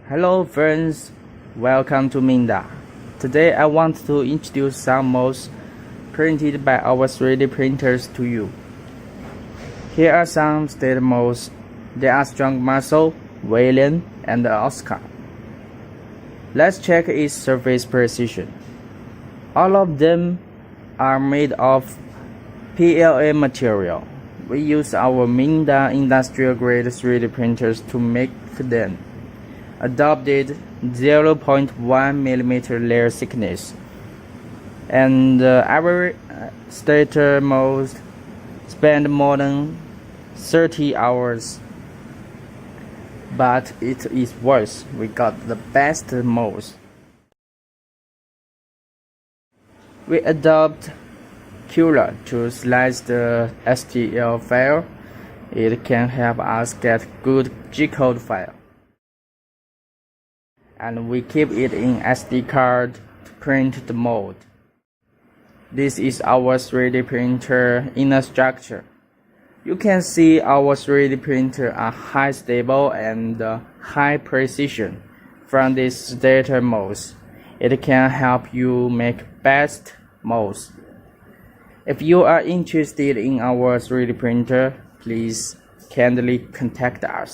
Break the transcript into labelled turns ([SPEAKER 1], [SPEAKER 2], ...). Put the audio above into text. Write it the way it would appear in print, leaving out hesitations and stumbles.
[SPEAKER 1] Hello friends, welcome to MINGDA. Today I want to introduce some molds printed by our 3D printers to you. Here are some state molds. They are Strong Muscle, William, and Oscar. Let's check its surface precision. All of them are made of PLA material. We use our MINGDA industrial grade 3D printers to make them. Adopted 0.1 mm layer thickness, and every stator mold spent more than 30 hours, but it is worth. We got the best molds. We adopt Cura to slice the STL file. It can help us get good G-code file. And we keep it in SD card to print the mold. This is our 3D printer inner structure. You can see our 3D printer are high stable and high precision from these stator molds. It can help you make best molds. If you are interested in our 3D printer, please kindly contact us.